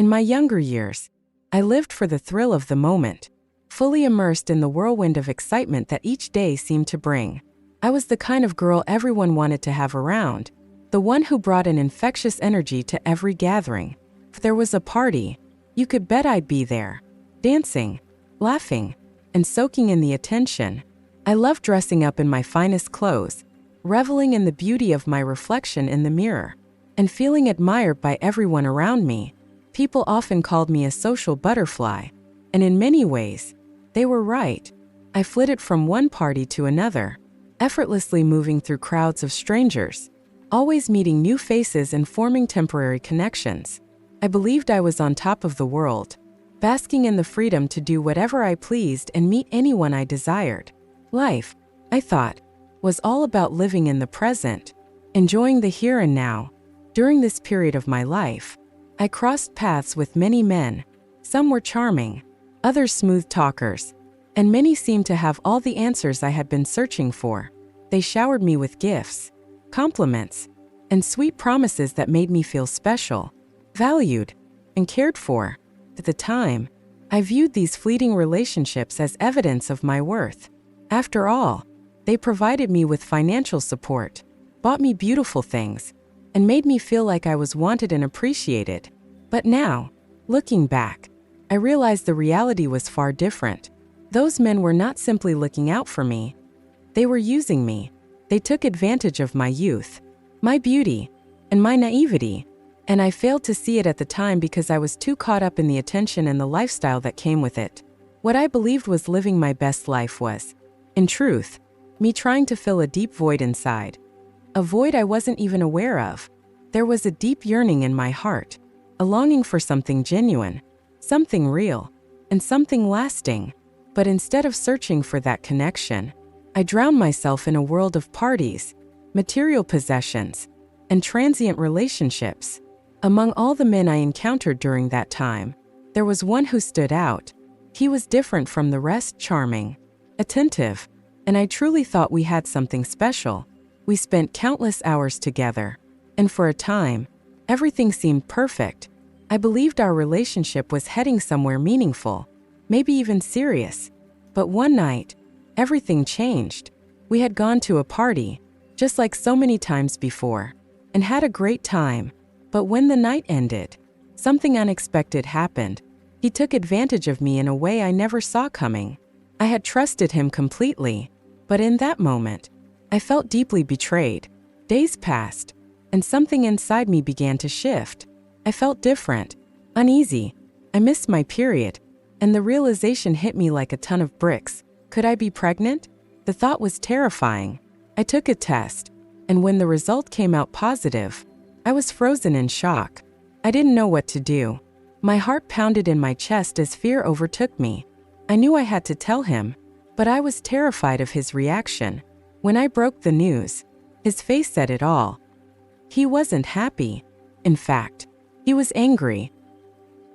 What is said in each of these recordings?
In my younger years, I lived for the thrill of the moment, fully immersed in the whirlwind of excitement that each day seemed to bring. I was the kind of girl everyone wanted to have around, the one who brought an infectious energy to every gathering. If there was a party, you could bet I'd be there, dancing, laughing, and soaking in the attention. I loved dressing up in my finest clothes, reveling in the beauty of my reflection in the mirror, and feeling admired by everyone around me. People often called me a social butterfly, and in many ways, they were right. I flitted from one party to another, effortlessly moving through crowds of strangers, always meeting new faces and forming temporary connections. I believed I was on top of the world, basking in the freedom to do whatever I pleased and meet anyone I desired. Life, I thought, was all about living in the present, enjoying the here and now. During this period of my life, I crossed paths with many men. Some were charming, others smooth talkers, and many seemed to have all the answers I had been searching for. They showered me with gifts, compliments, and sweet promises that made me feel special, valued, and cared for. At the time, I viewed these fleeting relationships as evidence of my worth. After all, they provided me with financial support, bought me beautiful things, and made me feel like I was wanted and appreciated. But now, looking back, I realized the reality was far different. Those men were not simply looking out for me. They were using me. They took advantage of my youth, my beauty, and my naivety, and I failed to see it at the time because I was too caught up in the attention and the lifestyle that came with it. What I believed was living my best life was, in truth, me trying to fill a deep void inside. A void I wasn't even aware of. There was a deep yearning in my heart, a longing for something genuine, something real, and something lasting. But instead of searching for that connection, I drowned myself in a world of parties, material possessions, and transient relationships. Among all the men I encountered during that time, there was one who stood out. He was different from the rest, charming, attentive, and I truly thought we had something special. We spent countless hours together, and for a time, everything seemed perfect. I believed our relationship was heading somewhere meaningful, maybe even serious. But one night, everything changed. We had gone to a party, just like so many times before, and had a great time. But when the night ended, something unexpected happened. He took advantage of me in a way I never saw coming. I had trusted him completely, but in that moment, I felt deeply betrayed. Days passed, and something inside me began to shift. I felt different, uneasy. I missed my period, and the realization hit me like a ton of bricks. Could I be pregnant? The thought was terrifying. I took a test, and when the result came out positive, I was frozen in shock. I didn't know what to do. My heart pounded in my chest as fear overtook me. I knew I had to tell him, but I was terrified of his reaction. When I broke the news, his face said it all. He wasn't happy. In fact, he was angry.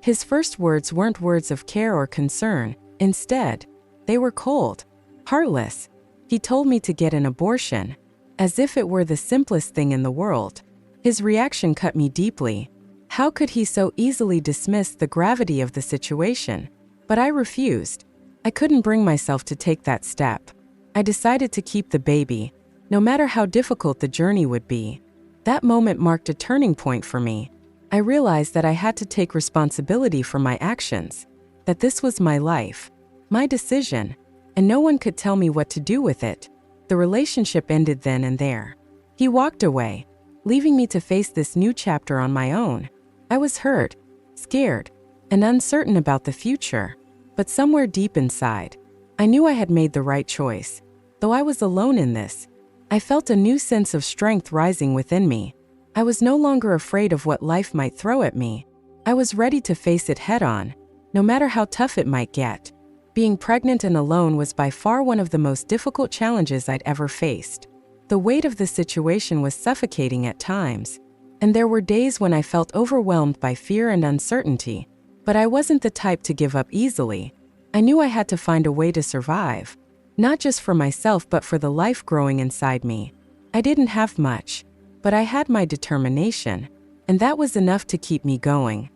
His first words weren't words of care or concern. Instead, they were cold, heartless. He told me to get an abortion, as if it were the simplest thing in the world. His reaction cut me deeply. How could he so easily dismiss the gravity of the situation? But I refused. I couldn't bring myself to take that step. I decided to keep the baby, no matter how difficult the journey would be. That moment marked a turning point for me. I realized that I had to take responsibility for my actions, that this was my life, my decision, and no one could tell me what to do with it. The relationship ended then and there. He walked away, leaving me to face this new chapter on my own. I was hurt, scared, and uncertain about the future, but somewhere deep inside, I knew I had made the right choice. Though I was alone in this, I felt a new sense of strength rising within me. I was no longer afraid of what life might throw at me. I was ready to face it head-on, no matter how tough it might get. Being pregnant and alone was by far one of the most difficult challenges I'd ever faced. The weight of the situation was suffocating at times, and there were days when I felt overwhelmed by fear and uncertainty. But I wasn't the type to give up easily. I knew I had to find a way to survive, not just for myself but for the life growing inside me. I didn't have much, but I had my determination, and that was enough to keep me going.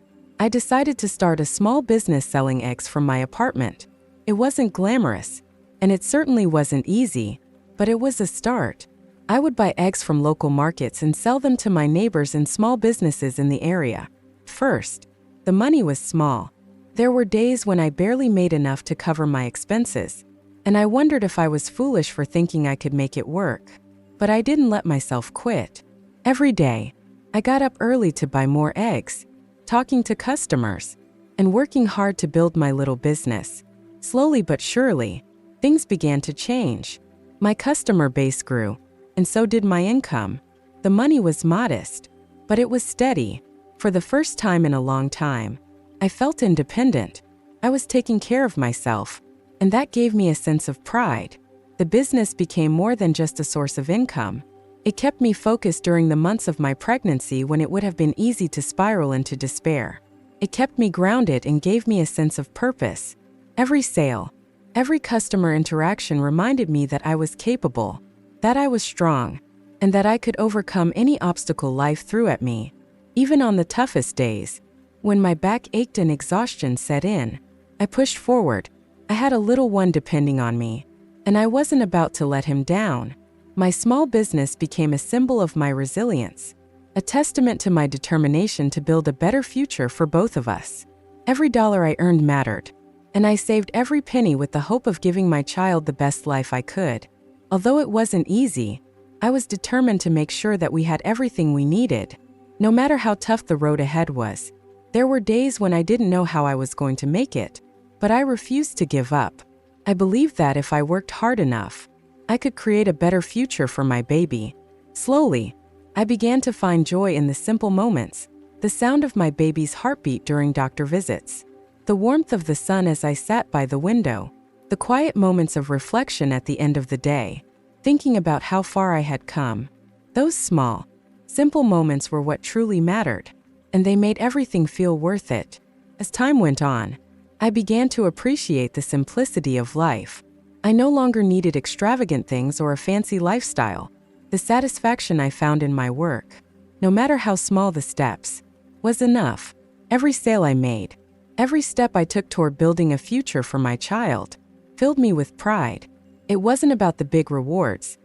I decided to start a small business selling eggs from my apartment. It wasn't glamorous, and it certainly wasn't easy, but it was a start. I would buy eggs from local markets and sell them to my neighbors and small businesses in the area. First, the money was small. There were days when I barely made enough to cover my expenses, and I wondered if I was foolish for thinking I could make it work. But I didn't let myself quit. Every day, I got up early to buy more eggs, talking to customers, and working hard to build my little business. Slowly but surely, things began to change. My customer base grew, and so did my income. The money was modest, but it was steady. For the first time in a long time, I felt independent. I was taking care of myself, and that gave me a sense of pride. The business became more than just a source of income. It kept me focused during the months of my pregnancy when it would have been easy to spiral into despair. It kept me grounded and gave me a sense of purpose. Every sale, every customer interaction reminded me that I was capable, that I was strong, and that I could overcome any obstacle life threw at me. Even on the toughest days, when my back ached and exhaustion set in, I pushed forward. I had a little one depending on me, and I wasn't about to let him down. My small business became a symbol of my resilience, a testament to my determination to build a better future for both of us. Every dollar I earned mattered, and I saved every penny with the hope of giving my child the best life I could. Although it wasn't easy, I was determined to make sure that we had everything we needed. No matter how tough the road ahead was, there were days when I didn't know how I was going to make it, but I refused to give up. I believed that if I worked hard enough, I could create a better future for my baby. Slowly, I began to find joy in the simple moments, the sound of my baby's heartbeat during doctor visits, the warmth of the sun as I sat by the window, the quiet moments of reflection at the end of the day, thinking about how far I had come. Those small, simple moments were what truly mattered, and they made everything feel worth it. As time went on, I began to appreciate the simplicity of life. I no longer needed extravagant things or a fancy lifestyle. The satisfaction I found in my work, no matter how small the steps, was enough. Every sale I made, every step I took toward building a future for my child, filled me with pride. It wasn't about the big rewards.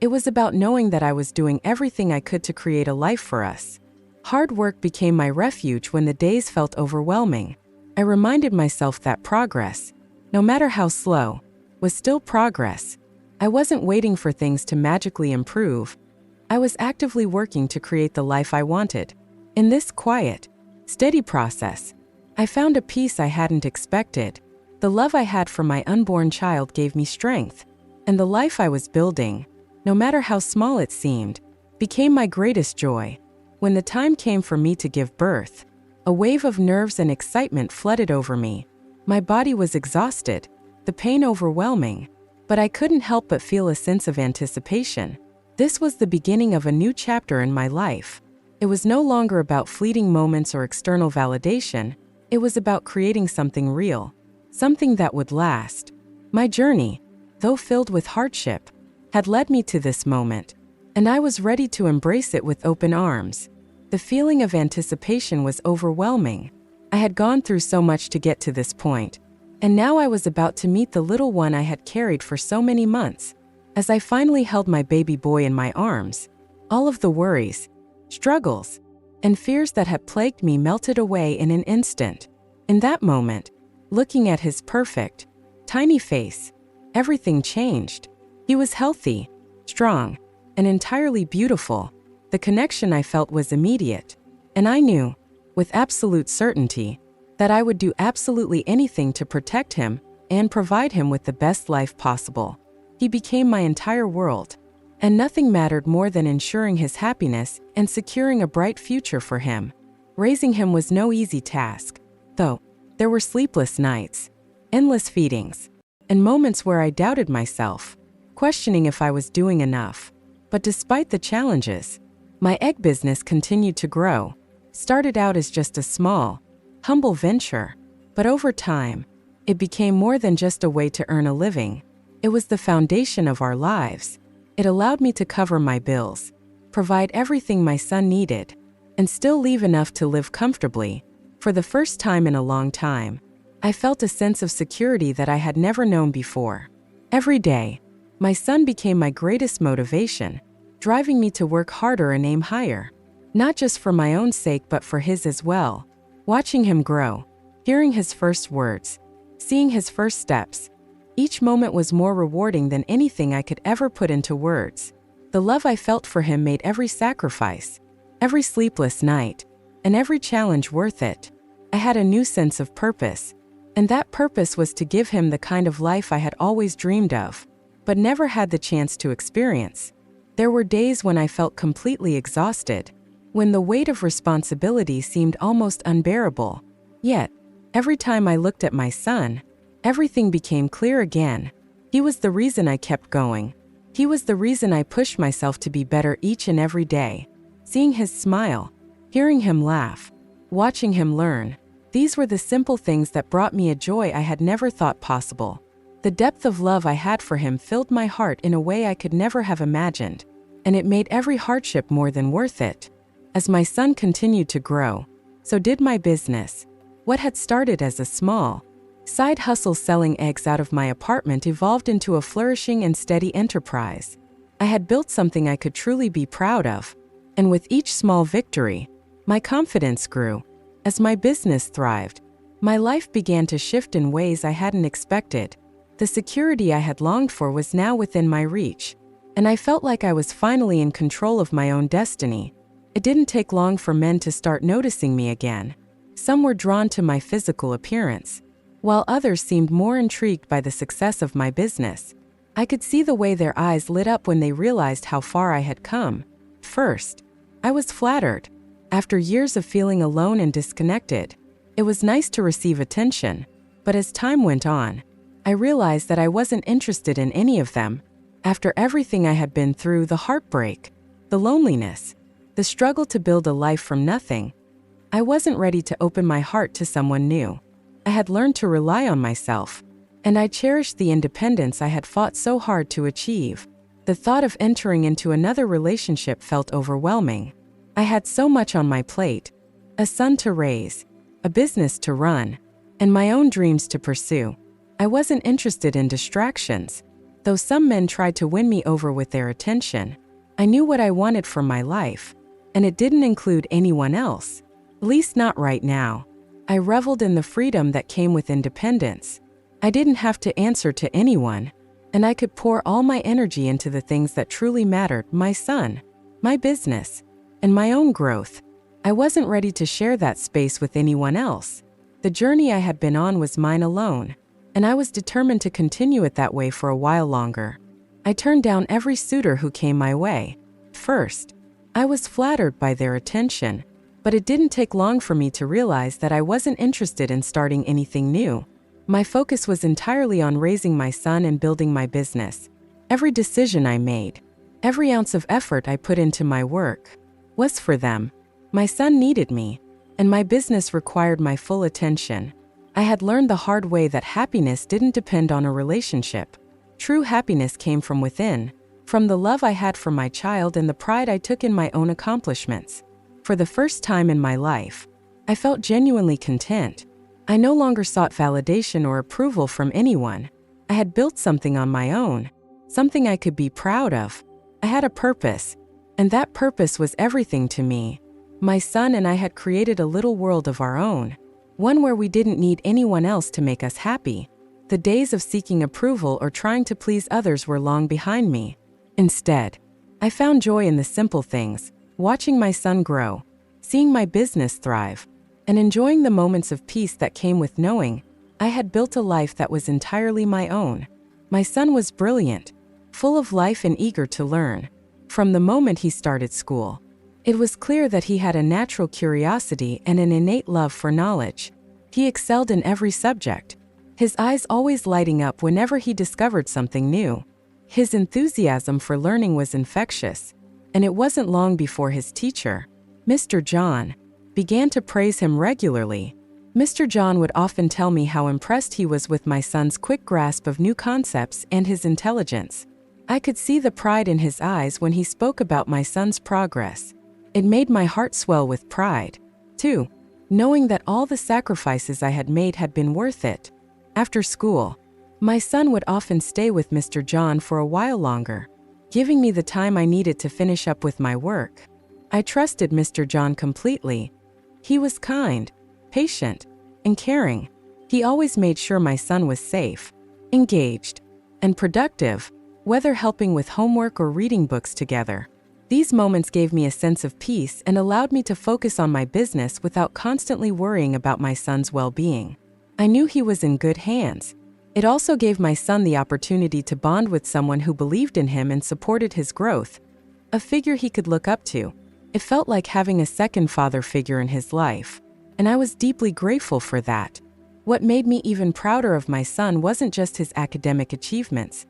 It was about knowing that I was doing everything I could to create a life for us. Hard work became my refuge when the days felt overwhelming. I reminded myself that progress, no matter how slow, was still progress. I wasn't waiting for things to magically improve. I was actively working to create the life I wanted. In this quiet, steady process, I found a peace I hadn't expected. The love I had for my unborn child gave me strength, and the life I was building, no matter how small it seemed, became my greatest joy. When the time came for me to give birth, a wave of nerves and excitement flooded over me. My body was exhausted, the pain overwhelming, but I couldn't help but feel a sense of anticipation. This was the beginning of a new chapter in my life. It was no longer about fleeting moments or external validation. It was about creating something real, something that would last. My journey, though filled with hardship, had led me to this moment, and I was ready to embrace it with open arms. The feeling of anticipation was overwhelming. I had gone through so much to get to this point, and now I was about to meet the little one I had carried for so many months. As I finally held my baby boy in my arms, all of the worries, struggles, and fears that had plagued me melted away in an instant. In that moment, looking at his perfect, tiny face, everything changed. He was healthy, strong, and entirely beautiful. The connection I felt was immediate, and I knew, with absolute certainty, that I would do absolutely anything to protect him and provide him with the best life possible. He became my entire world, and nothing mattered more than ensuring his happiness and securing a bright future for him. Raising him was no easy task, though. There were sleepless nights, endless feedings, and moments where I doubted myself, questioning if I was doing enough. But despite the challenges, my egg business continued to grow. Started out as just a small, humble venture, but over time, it became more than just a way to earn a living. It was the foundation of our lives. It allowed me to cover my bills, provide everything my son needed, and still leave enough to live comfortably. For the first time in a long time, I felt a sense of security that I had never known before. Every day, my son became my greatest motivation, driving me to work harder and aim higher. Not just for my own sake but for his as well. Watching him grow, hearing his first words, seeing his first steps, each moment was more rewarding than anything I could ever put into words. The love I felt for him made every sacrifice, every sleepless night, and every challenge worth it. I had a new sense of purpose, and that purpose was to give him the kind of life I had always dreamed of, but never had the chance to experience. There were days when I felt completely exhausted, when the weight of responsibility seemed almost unbearable. Yet, every time I looked at my son, everything became clear again. He was the reason I kept going. He was the reason I pushed myself to be better each and every day. Seeing his smile, hearing him laugh, watching him learn, these were the simple things that brought me a joy I had never thought possible. The depth of love I had for him filled my heart in a way I could never have imagined, and it made every hardship more than worth it. As my son continued to grow, so did my business. What had started as a small side hustle selling eggs out of my apartment evolved into a flourishing and steady enterprise. I had built something I could truly be proud of, and with each small victory, my confidence grew. As my business thrived, my life began to shift in ways I hadn't expected. The security I had longed for was now within my reach, and I felt like I was finally in control of my own destiny. It didn't take long for men to start noticing me again. Some were drawn to my physical appearance, while others seemed more intrigued by the success of my business. I could see the way their eyes lit up when they realized how far I had come. First, I was flattered. After years of feeling alone and disconnected, it was nice to receive attention. But as time went on, I realized that I wasn't interested in any of them. After everything I had been through, the heartbreak, the loneliness, the struggle to build a life from nothing, I wasn't ready to open my heart to someone new. I had learned to rely on myself, and I cherished the independence I had fought so hard to achieve. The thought of entering into another relationship felt overwhelming. I had so much on my plate: a son to raise, a business to run, and my own dreams to pursue. I wasn't interested in distractions, though some men tried to win me over with their attention. I knew what I wanted from my life, and it didn't include anyone else, at least not right now. I reveled in the freedom that came with independence. I didn't have to answer to anyone, and I could pour all my energy into the things that truly mattered: my son, my business, and my own growth. I wasn't ready to share that space with anyone else. The journey I had been on was mine alone, and I was determined to continue it that way for a while longer. I turned down every suitor who came my way. First, I was flattered by their attention, but it didn't take long for me to realize that I wasn't interested in starting anything new. My focus was entirely on raising my son and building my business. Every decision I made, every ounce of effort I put into my work, was for them. My son needed me, and my business required my full attention. I had learned the hard way that happiness didn't depend on a relationship. True happiness came from within, from the love I had for my child and the pride I took in my own accomplishments. For the first time in my life, I felt genuinely content. I no longer sought validation or approval from anyone. I had built something on my own, something I could be proud of. I had a purpose, and that purpose was everything to me. My son and I had created a little world of our own, one where we didn't need anyone else to make us happy. The days of seeking approval or trying to please others were long behind me. Instead, I found joy in the simple things: watching my son grow, seeing my business thrive, and enjoying the moments of peace that came with knowing I had built a life that was entirely my own. My son was brilliant, full of life and eager to learn. From the moment he started school, it was clear that he had a natural curiosity and an innate love for knowledge. He excelled in every subject, his eyes always lighting up whenever he discovered something new. His enthusiasm for learning was infectious, and it wasn't long before his teacher, Mr. John, began to praise him regularly. Mr. John would often tell me how impressed he was with my son's quick grasp of new concepts and his intelligence. I could see the pride in his eyes when he spoke about my son's progress. It made my heart swell with pride, too. knowing that all the sacrifices I had made had been worth it. After school, my son would often stay with Mr. John for a while longer, giving me the time I needed to finish up with my work. I trusted Mr. John completely. He was kind, patient, and caring. He always made sure my son was safe, engaged, and productive, whether helping with homework or reading books together. These moments gave me a sense of peace and allowed me to focus on my business without constantly worrying about my son's well-being. I knew he was in good hands. It also gave my son the opportunity to bond with someone who believed in him and supported his growth, a figure he could look up to. It felt like having a second father figure in his life, and I was deeply grateful for that. What made me even prouder of my son wasn't just his academic achievements.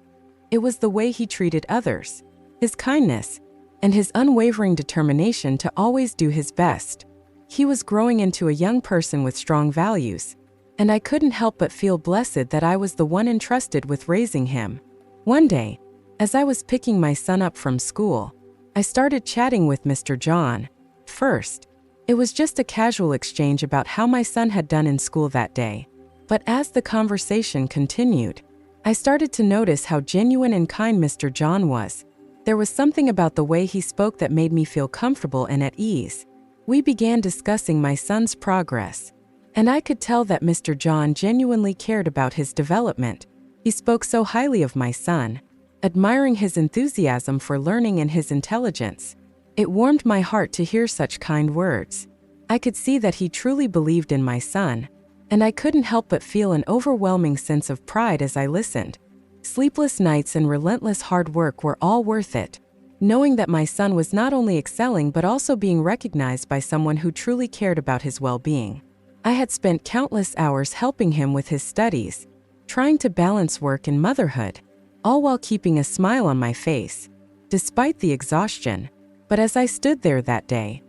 It was the way he treated others, his kindness, and his unwavering determination to always do his best. He was growing into a young person with strong values, and I couldn't help but feel blessed that I was the one entrusted with raising him. One day, as I was picking my son up from school, I started chatting with Mr. John. First, it was just a casual exchange about how my son had done in school that day. But as the conversation continued, I started to notice how genuine and kind Mr. John was. There was something about the way he spoke that made me feel comfortable and at ease. We began discussing my son's progress, and I could tell that Mr. John genuinely cared about his development. He spoke so highly of my son, admiring his enthusiasm for learning and his intelligence. It warmed my heart to hear such kind words. I could see that he truly believed in my son, and I couldn't help but feel an overwhelming sense of pride as I listened. Sleepless nights and relentless hard work were all worth it, knowing that my son was not only excelling but also being recognized by someone who truly cared about his well-being. I had spent countless hours helping him with his studies, trying to balance work and motherhood, all while keeping a smile on my face, despite the exhaustion. But as I stood there that day,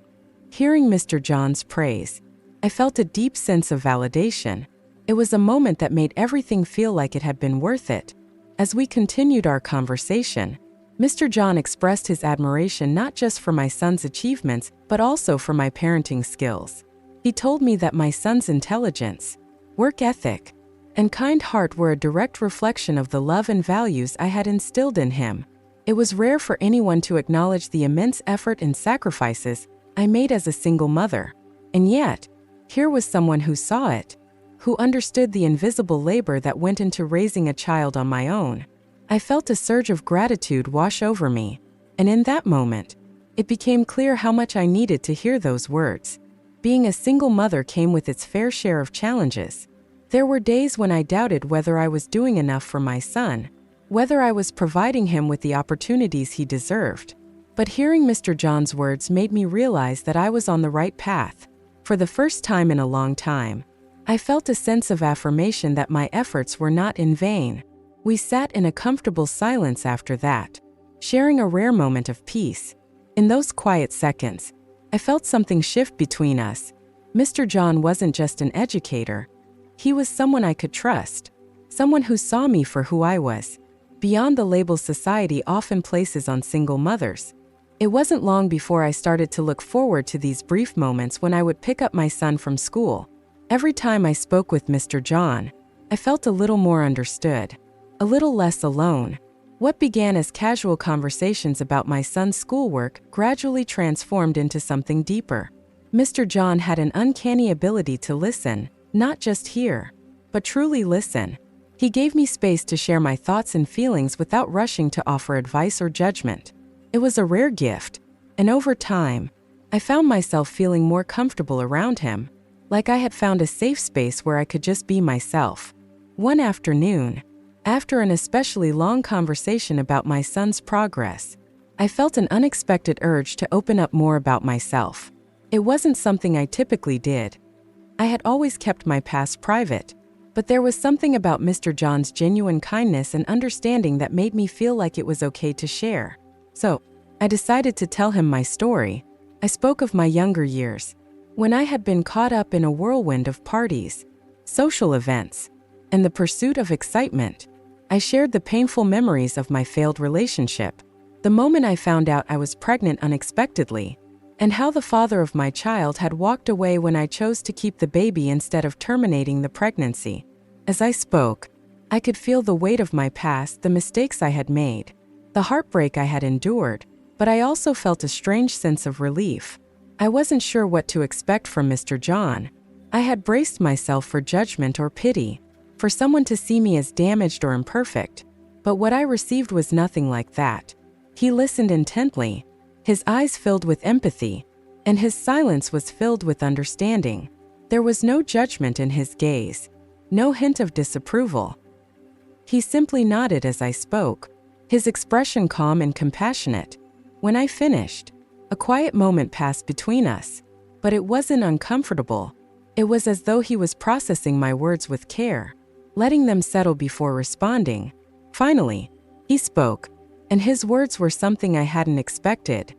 hearing Mr. John's praise, I felt a deep sense of validation. It was a moment that made everything feel like it had been worth it. As we continued our conversation, Mr. John expressed his admiration not just for my son's achievements, but also for my parenting skills. He told me that my son's intelligence, work ethic, and kind heart were a direct reflection of the love and values I had instilled in him. It was rare for anyone to acknowledge the immense effort and sacrifices I made as a single mother. And yet, here was someone who saw it, who understood the invisible labor that went into raising a child on my own. I felt a surge of gratitude wash over me, and in that moment, it became clear how much I needed to hear those words. Being a single mother came with its fair share of challenges. There were days when I doubted whether I was doing enough for my son, whether I was providing him with the opportunities he deserved. But hearing Mr. John's words made me realize that I was on the right path. For the first time in a long time, I felt a sense of affirmation that my efforts were not in vain. We sat in a comfortable silence after that, sharing a rare moment of peace. In those quiet seconds, I felt something shift between us. Mr. John wasn't just an educator. He was someone I could trust, someone who saw me for who I was, beyond the labels society often places on single mothers. It wasn't long before I started to look forward to these brief moments when I would pick up my son from school. Every time I spoke with Mr. John, I felt a little more understood, a little less alone. What began as casual conversations about my son's schoolwork gradually transformed into something deeper. Mr. John had an uncanny ability to listen, not just hear, but truly listen. He gave me space to share my thoughts and feelings without rushing to offer advice or judgment. It was a rare gift, and over time, I found myself feeling more comfortable around him, like I had found a safe space where I could just be myself. One afternoon, after an especially long conversation about my son's progress, I felt an unexpected urge to open up more about myself. It wasn't something I typically did. I had always kept my past private, but there was something about Mr. John's genuine kindness and understanding that made me feel like it was okay to share. So, I decided to tell him my story. I spoke of my younger years, when I had been caught up in a whirlwind of parties, social events, and the pursuit of excitement. I shared the painful memories of my failed relationship, the moment I found out I was pregnant unexpectedly, and how the father of my child had walked away when I chose to keep the baby instead of terminating the pregnancy. As I spoke, I could feel the weight of my past, the mistakes I had made, the heartbreak I had endured, but I also felt a strange sense of relief. I wasn't sure what to expect from Mr. John. I had braced myself for judgment or pity, for someone to see me as damaged or imperfect, but what I received was nothing like that. He listened intently, his eyes filled with empathy, and his silence was filled with understanding. There was no judgment in his gaze, no hint of disapproval. He simply nodded as I spoke, his expression calm and compassionate. When I finished, a quiet moment passed between us, but it wasn't uncomfortable. It was as though he was processing my words with care, letting them settle before responding. Finally, he spoke, and his words were something I hadn't expected.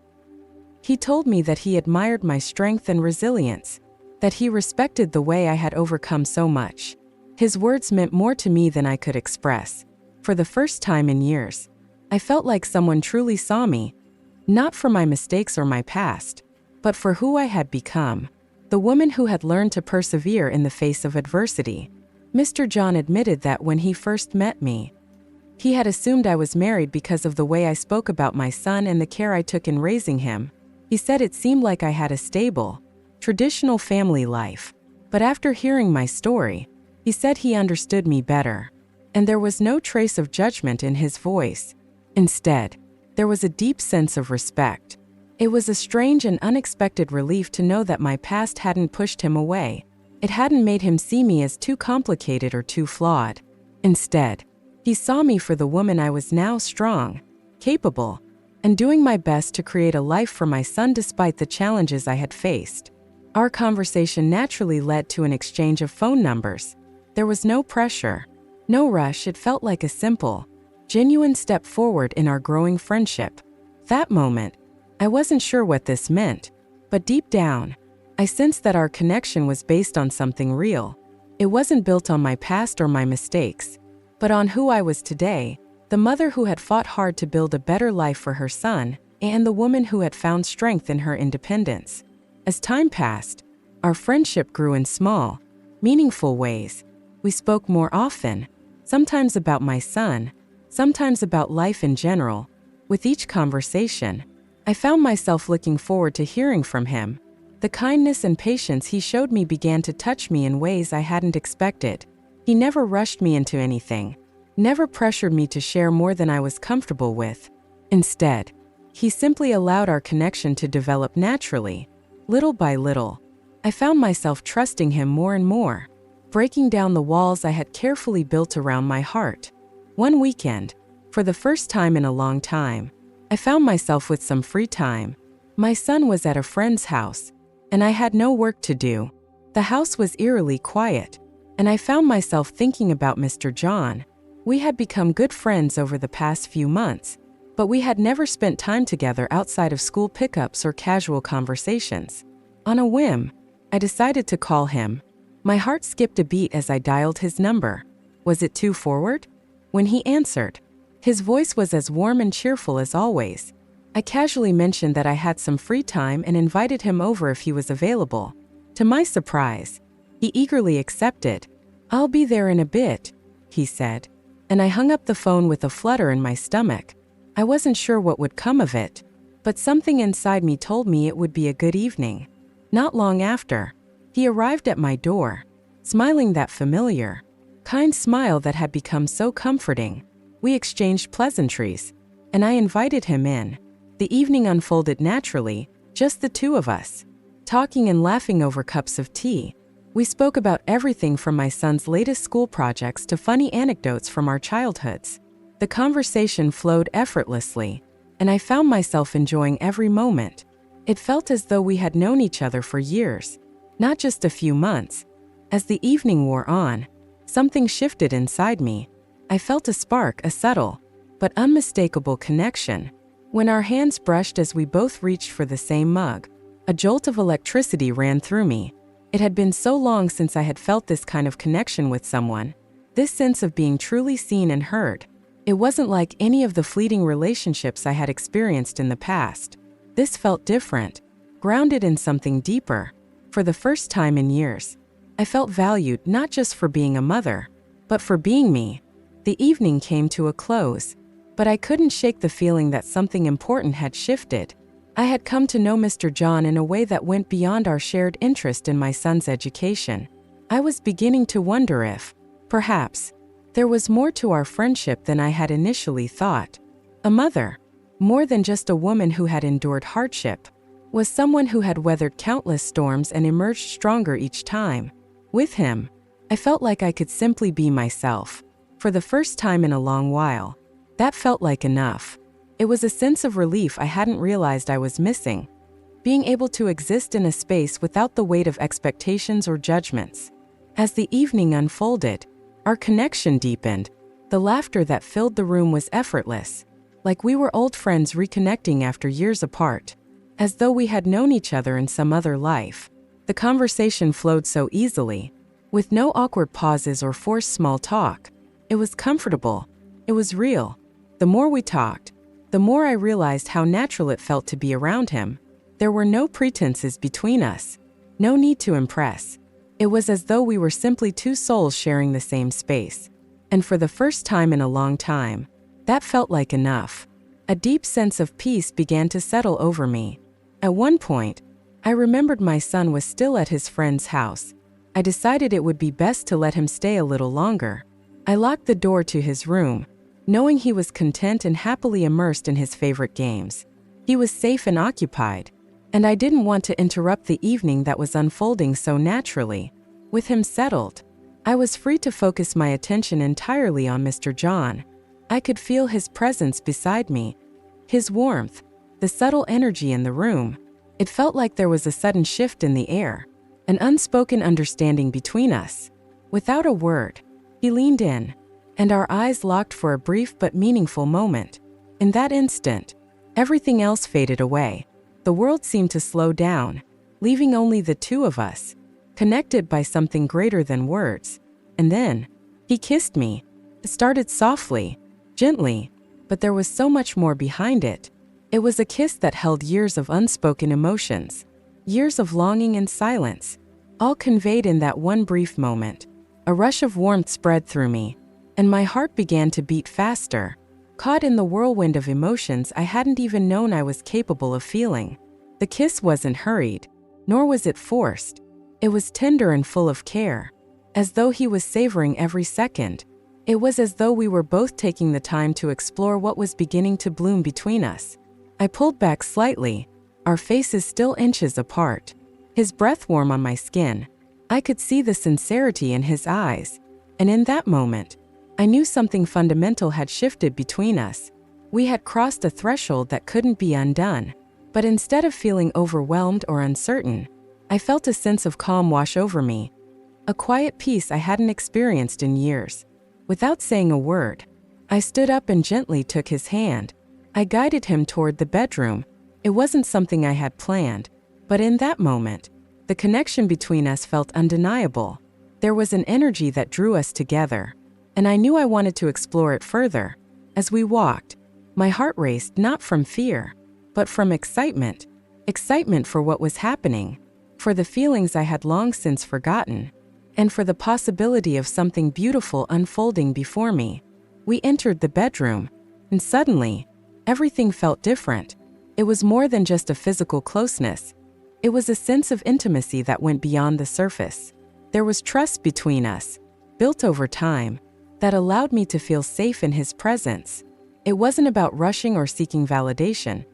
He told me that he admired my strength and resilience, that he respected the way I had overcome so much. His words meant more to me than I could express. For the first time in years, I felt like someone truly saw me, not for my mistakes or my past, but for who I had become, the woman who had learned to persevere in the face of adversity. Mr. John admitted that when he first met me, he had assumed I was married because of the way I spoke about my son and the care I took in raising him. He said it seemed like I had a stable, traditional family life, but after hearing my story, he said he understood me better, and there was no trace of judgment in his voice. Instead, there was a deep sense of respect. It was a strange and unexpected relief to know that my past hadn't pushed him away. It hadn't made him see me as too complicated or too flawed. Instead, he saw me for the woman I was now, strong, capable, and doing my best to create a life for my son despite the challenges I had faced. Our conversation naturally led to an exchange of phone numbers. There was no pressure, no rush. It felt like a simple, genuine step forward in our growing friendship. That moment, I wasn't sure what this meant, but deep down, I sensed that our connection was based on something real. It wasn't built on my past or my mistakes, but on who I was today, the mother who had fought hard to build a better life for her son, and the woman who had found strength in her independence. As time passed, our friendship grew in small, meaningful ways. We spoke more often, sometimes about my son, sometimes about life in general. With each conversation, I found myself looking forward to hearing from him. The kindness and patience he showed me began to touch me in ways I hadn't expected. He never rushed me into anything, never pressured me to share more than I was comfortable with. Instead, he simply allowed our connection to develop naturally. Little by little, I found myself trusting him more and more, breaking down the walls I had carefully built around my heart. One weekend, for the first time in a long time, I found myself with some free time. My son was at a friend's house, and I had no work to do. The house was eerily quiet, and I found myself thinking about Mr. John. We had become good friends over the past few months, but we had never spent time together outside of school pickups or casual conversations. On a whim, I decided to call him. My heart skipped a beat as I dialed his number. Was it too forward? When he answered, his voice was as warm and cheerful as always. I casually mentioned that I had some free time and invited him over if he was available. To my surprise, he eagerly accepted. "I'll be there in a bit," he said, and I hung up the phone with a flutter in my stomach. I wasn't sure what would come of it, but something inside me told me it would be a good evening. Not long after, he arrived at my door, smiling that familiar, kind smile that had become so comforting. We exchanged pleasantries, and I invited him in. The evening unfolded naturally, just the two of us, talking and laughing over cups of tea. We spoke about everything from my son's latest school projects to funny anecdotes from our childhoods. The conversation flowed effortlessly, and I found myself enjoying every moment. It felt as though we had known each other for years, not just a few months. As the evening wore on, something shifted inside me. I felt a spark, a subtle but unmistakable connection. When our hands brushed as we both reached for the same mug, a jolt of electricity ran through me. It had been so long since I had felt this kind of connection with someone, this sense of being truly seen and heard. It wasn't like any of the fleeting relationships I had experienced in the past. This felt different, grounded in something deeper. For the first time in years, I felt valued not just for being a mother, but for being me. The evening came to a close, but I couldn't shake the feeling that something important had shifted. I had come to know Mr. John in a way that went beyond our shared interest in my son's education. I was beginning to wonder if, perhaps, there was more to our friendship than I had initially thought. A mother, more than just a woman who had endured hardship, was someone who had weathered countless storms and emerged stronger each time. With him, I felt like I could simply be myself. For the first time in a long while, that felt like enough. It was a sense of relief I hadn't realized I was missing. Being able to exist in a space without the weight of expectations or judgments. As the evening unfolded, our connection deepened. The laughter that filled the room was effortless, like we were old friends reconnecting after years apart. As though we had known each other in some other life. The conversation flowed so easily, with no awkward pauses or forced small talk. It was comfortable. It was real. The more we talked, the more I realized how natural it felt to be around him. There were no pretenses between us, no need to impress. It was as though we were simply two souls sharing the same space. And for the first time in a long time, that felt like enough. A deep sense of peace began to settle over me. At one point, I remembered my son was still at his friend's house. I decided it would be best to let him stay a little longer. I locked the door to his room, knowing he was content and happily immersed in his favorite games. He was safe and occupied, and I didn't want to interrupt the evening that was unfolding so naturally. With him settled, I was free to focus my attention entirely on Mr. John. I could feel his presence beside me, his warmth, the subtle energy in the room. It felt like there was a sudden shift in the air, an unspoken understanding between us. Without a word, he leaned in, and our eyes locked for a brief but meaningful moment. In that instant, everything else faded away. The world seemed to slow down, leaving only the two of us, connected by something greater than words. And then, he kissed me. It started softly, gently, but there was so much more behind it. It was a kiss that held years of unspoken emotions, years of longing and silence, all conveyed in that one brief moment. A rush of warmth spread through me, and my heart began to beat faster, caught in the whirlwind of emotions I hadn't even known I was capable of feeling. The kiss wasn't hurried, nor was it forced. It was tender and full of care, as though he was savoring every second. It was as though we were both taking the time to explore what was beginning to bloom between us. I pulled back slightly, our faces still inches apart, his breath warm on my skin. I could see the sincerity in his eyes, and in that moment, I knew something fundamental had shifted between us. We had crossed a threshold that couldn't be undone. But instead of feeling overwhelmed or uncertain, I felt a sense of calm wash over me, a quiet peace I hadn't experienced in years. Without saying a word, I stood up and gently took his hand. I guided him toward the bedroom. It wasn't something I had planned, but in that moment, the connection between us felt undeniable. There was an energy that drew us together, and I knew I wanted to explore it further. As we walked, my heart raced not from fear, but from excitement. Excitement for what was happening, for the feelings I had long since forgotten, and for the possibility of something beautiful unfolding before me. We entered the bedroom, and suddenly, everything felt different. It was more than just a physical closeness. It was a sense of intimacy that went beyond the surface. There was trust between us, built over time, that allowed me to feel safe in his presence. It wasn't about rushing or seeking validation.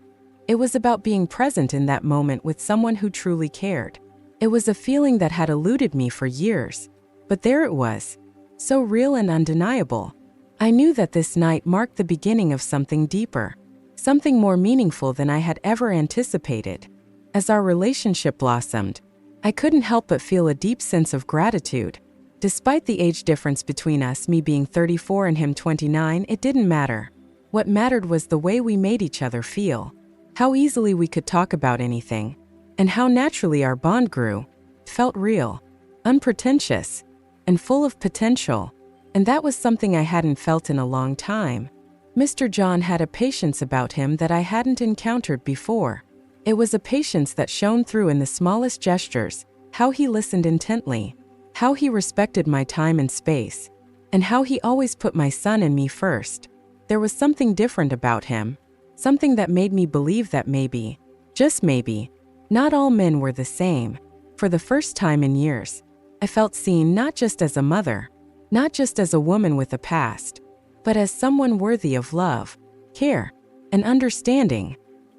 It was about being present in that moment with someone who truly cared. It was a feeling that had eluded me for years, but there it was, so real and undeniable. I knew that this night marked the beginning of something deeper, something more meaningful than I had ever anticipated. As our relationship blossomed, I couldn't help but feel a deep sense of gratitude. Despite the age difference between us, me being 34 and him 29, it didn't matter. What mattered was the way we made each other feel, how easily we could talk about anything, and how naturally our bond grew. It felt real, unpretentious, and full of potential. And that was something I hadn't felt in a long time. Mr. John had a patience about him that I hadn't encountered before. It was a patience that shone through in the smallest gestures, how he listened intently, how he respected my time and space, and how he always put my son and me first. There was something different about him, something that made me believe that maybe, just maybe, not all men were the same. For the first time in years, I felt seen not just as a mother, not just as a woman with a past, but as someone worthy of love, care, and understanding.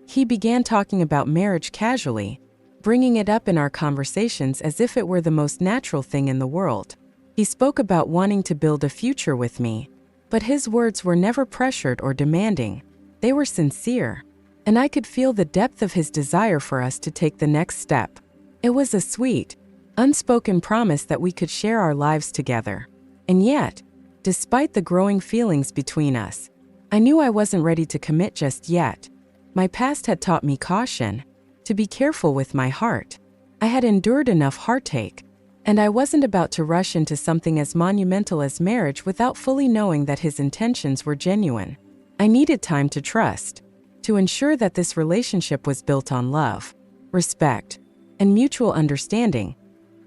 He began talking about marriage casually, bringing it up in our conversations as if it were the most natural thing in the world. He spoke about wanting to build a future with me, but his words were never pressured or demanding. They were sincere, and I could feel the depth of his desire for us to take the next step. It was a sweet, unspoken promise that we could share our lives together. And yet, despite the growing feelings between us, I knew I wasn't ready to commit just yet. My past had taught me caution, to be careful with my heart. I had endured enough heartache, and I wasn't about to rush into something as monumental as marriage without fully knowing that his intentions were genuine. I needed time to trust, to ensure that this relationship was built on love, respect, and mutual understanding,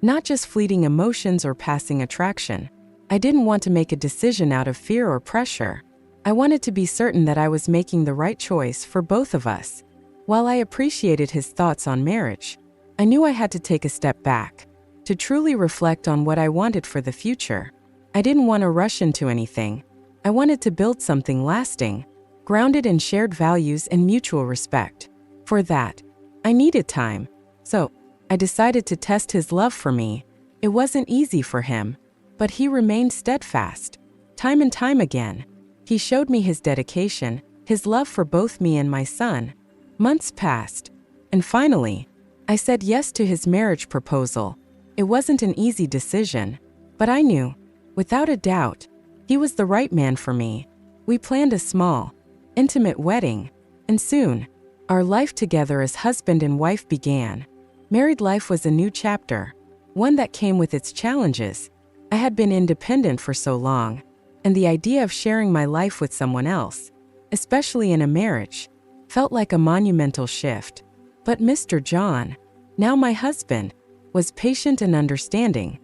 not just fleeting emotions or passing attraction. I didn't want to make a decision out of fear or pressure. I wanted to be certain that I was making the right choice for both of us. While I appreciated his thoughts on marriage, I knew I had to take a step back, to truly reflect on what I wanted for the future. I didn't want to rush into anything. I wanted to build something lasting, grounded in shared values and mutual respect. For that, I needed time. So, I decided to test his love for me. It wasn't easy for him, but he remained steadfast. Time and time again, he showed me his dedication, his love for both me and my son. Months passed, and finally, I said yes to his marriage proposal. It wasn't an easy decision, but I knew, without a doubt, he was the right man for me. We planned a small, intimate wedding, and soon, our life together as husband and wife began. Married life was a new chapter, one that came with its challenges. I had been independent for so long, and the idea of sharing my life with someone else, especially in a marriage, felt like a monumental shift. But Mr. John, now my husband, was patient and understanding.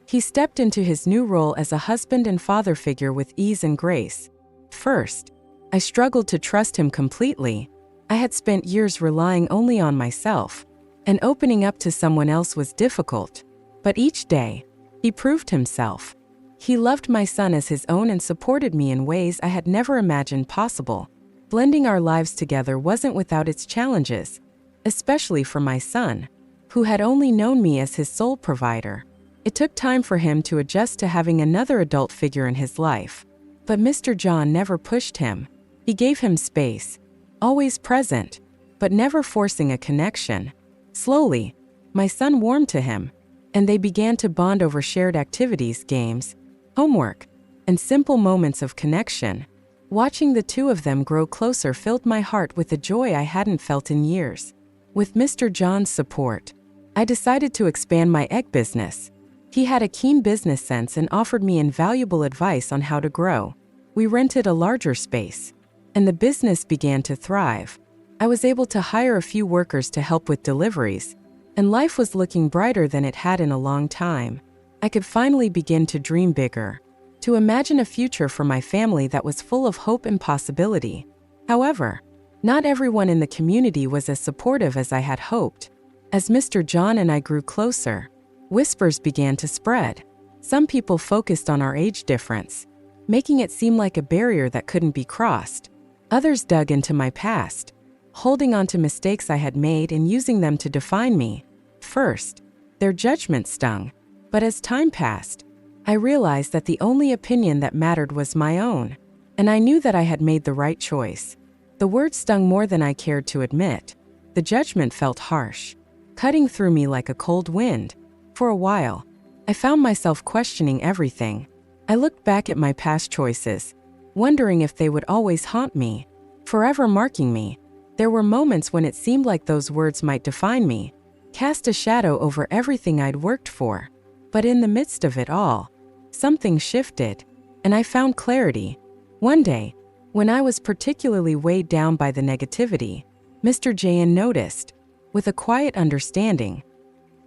He stepped into his new role as a husband and father figure with ease and grace. First, I struggled to trust him completely. I had spent years relying only on myself, and opening up to someone else was difficult. But each day, he proved himself. He loved my son as his own and supported me in ways I had never imagined possible. Blending our lives together wasn't without its challenges, especially for my son, who had only known me as his sole provider. It took time for him to adjust to having another adult figure in his life. But Mr. John never pushed him. He gave him space, always present, but never forcing a connection. Slowly, my son warmed to him, and they began to bond over shared activities, games, homework, and simple moments of connection. Watching the two of them grow closer filled my heart with a joy I hadn't felt in years. With Mr. John's support, I decided to expand my egg business. He had a keen business sense and offered me invaluable advice on how to grow. We rented a larger space, and the business began to thrive. I was able to hire a few workers to help with deliveries, and life was looking brighter than it had in a long time. I could finally begin to dream bigger, to imagine a future for my family that was full of hope and possibility. However, not everyone in the community was as supportive as I had hoped. As Mr. John and I grew closer, whispers began to spread. Some people focused on our age difference, making it seem like a barrier that couldn't be crossed. Others dug into my past, holding on to mistakes I had made and using them to define me. First, their judgment stung, but as time passed, I realized that the only opinion that mattered was my own, and I knew that I had made the right choice. The words stung more than I cared to admit. The judgment felt harsh, cutting through me like a cold wind. For a while, I found myself questioning everything. I looked back at my past choices, wondering if they would always haunt me, forever marking me. There were moments when it seemed like those words might define me, cast a shadow over everything I'd worked for. But in the midst of it all, something shifted, and I found clarity. One day, when I was particularly weighed down by the negativity, Mr. Jayan noticed. With a quiet understanding,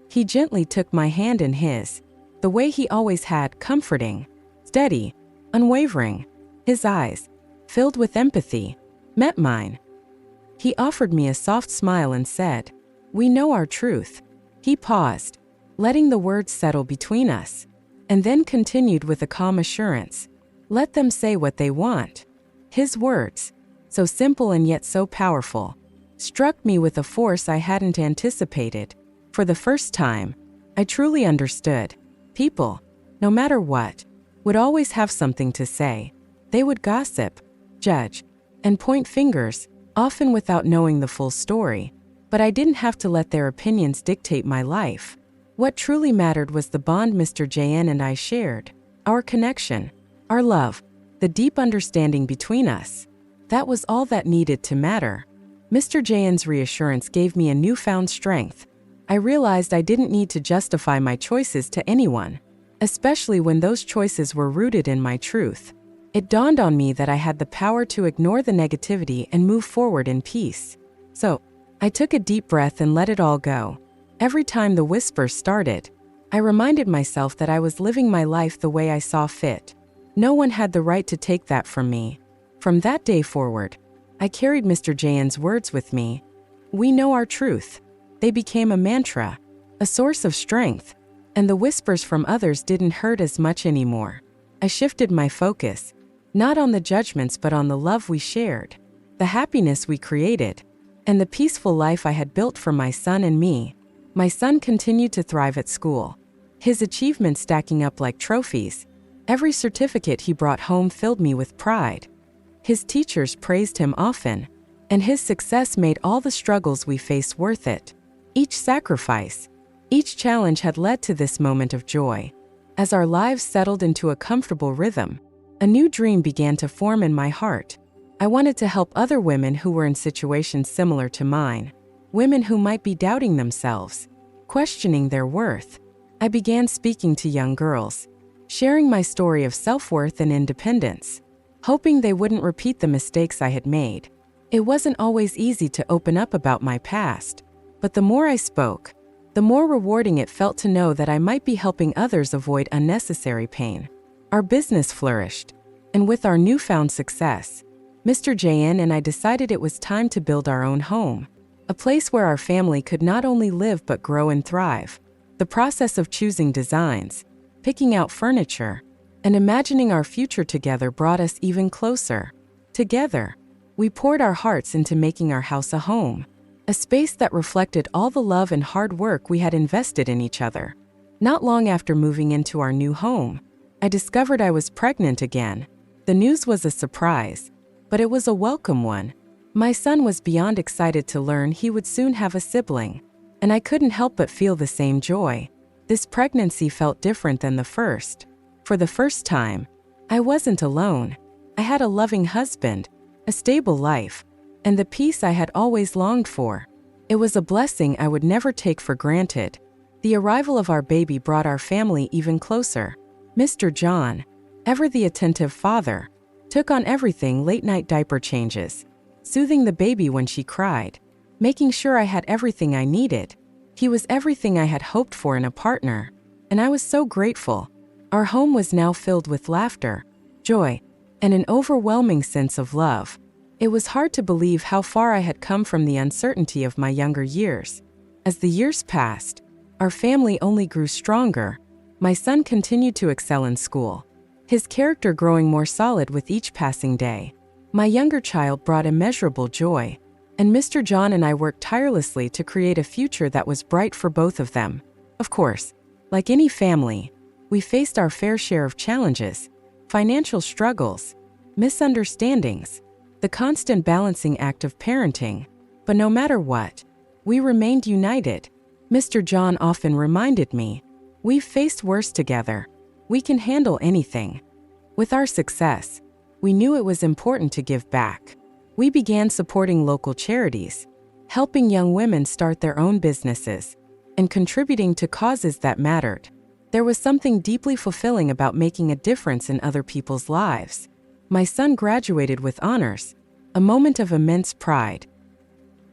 he gently took my hand in his, the way he always had, comforting, steady, unwavering. His eyes, filled with empathy, met mine. He offered me a soft smile and said, "We know our truth." He paused, letting the words settle between us, and then continued with a calm assurance, "Let them say what they want." His words, so simple and yet so powerful, struck me with a force I hadn't anticipated. For the first time, I truly understood. People, no matter what, would always have something to say. They would gossip, judge, and point fingers, often without knowing the full story. But I didn't have to let their opinions dictate my life. What truly mattered was the bond Mr. Jayan and I shared, our connection, our love, the deep understanding between us. That was all that needed to matter. Mr. Jayan's reassurance gave me a newfound strength. I realized I didn't need to justify my choices to anyone, especially when those choices were rooted in my truth. It dawned on me that I had the power to ignore the negativity and move forward in peace. So, I took a deep breath and let it all go. Every time the whispers started, I reminded myself that I was living my life the way I saw fit. No one had the right to take that from me. From that day forward, I carried Mr. Jayan's words with me. We know our truth. They became a mantra, a source of strength, and the whispers from others didn't hurt as much anymore. I shifted my focus, not on the judgments but on the love we shared, the happiness we created, and the peaceful life I had built for my son and me. My son continued to thrive at school, his achievements stacking up like trophies. Every certificate he brought home filled me with pride. His teachers praised him often, and his success made all the struggles we faced worth it. Each sacrifice, each challenge had led to this moment of joy. As our lives settled into a comfortable rhythm, a new dream began to form in my heart. I wanted to help other women who were in situations similar to mine, women who might be doubting themselves, questioning their worth. I began speaking to young girls, sharing my story of self-worth and independence, hoping they wouldn't repeat the mistakes I had made. It wasn't always easy to open up about my past, but the more I spoke, the more rewarding it felt to know that I might be helping others avoid unnecessary pain. Our business flourished, and with our newfound success, Mr. Jayan and I decided it was time to build our own home, a place where our family could not only live but grow and thrive. The process of choosing designs, picking out furniture, and imagining our future together brought us even closer. Together, we poured our hearts into making our house a home, a space that reflected all the love and hard work we had invested in each other. Not long after moving into our new home, I discovered I was pregnant again. The news was a surprise, but it was a welcome one. My son was beyond excited to learn he would soon have a sibling, and I couldn't help but feel the same joy. This pregnancy felt different than the first. For the first time, I wasn't alone. I had a loving husband, a stable life, and the peace I had always longed for. It was a blessing I would never take for granted. The arrival of our baby brought our family even closer. Mr. John, ever the attentive father, took on everything: late-night diaper changes, soothing the baby when she cried, making sure I had everything I needed. He was everything I had hoped for in a partner, and I was so grateful. Our home was now filled with laughter, joy, and an overwhelming sense of love. It was hard to believe how far I had come from the uncertainty of my younger years. As the years passed, our family only grew stronger. My son continued to excel in school, his character growing more solid with each passing day. My younger child brought immeasurable joy, and Mr. John and I worked tirelessly to create a future that was bright for both of them. Of course, like any family, we faced our fair share of challenges, financial struggles, misunderstandings, the constant balancing act of parenting. But no matter what, we remained united. Mr. John often reminded me, "We've faced worse together. We can handle anything." With our success, we knew it was important to give back. We began supporting local charities, helping young women start their own businesses, and contributing to causes that mattered. There was something deeply fulfilling about making a difference in other people's lives. My son graduated with honors, a moment of immense pride.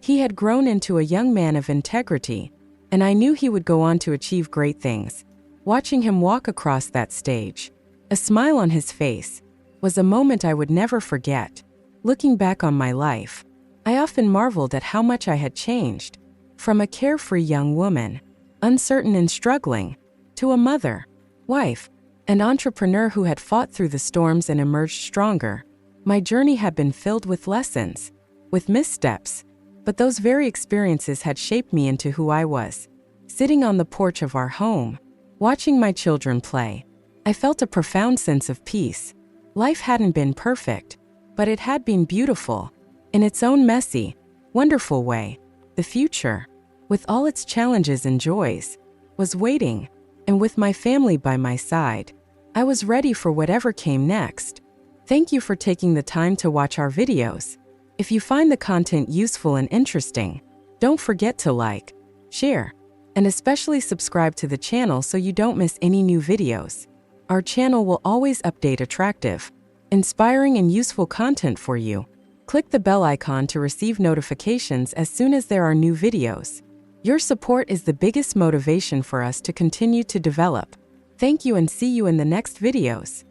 He had grown into a young man of integrity, and I knew he would go on to achieve great things. Watching him walk across that stage, a smile on his face, was a moment I would never forget. Looking back on my life, I often marveled at how much I had changed. From a carefree young woman, uncertain and struggling, to a mother, wife, and entrepreneur who had fought through the storms and emerged stronger. My journey had been filled with lessons, with missteps, but those very experiences had shaped me into who I was. Sitting on the porch of our home, watching my children play, I felt a profound sense of peace. Life hadn't been perfect, but it had been beautiful, in its own messy, wonderful way. The future, with all its challenges and joys, was waiting, and with my family by my side, I was ready for whatever came next. Thank you for taking the time to watch our videos. If you find the content useful and interesting, don't forget to like, share, and especially subscribe to the channel so you don't miss any new videos. Our channel will always update attractive, inspiring, and useful content for you. Click the bell icon to receive notifications as soon as there are new videos. Your support is the biggest motivation for us to continue to develop. Thank you and see you in the next videos.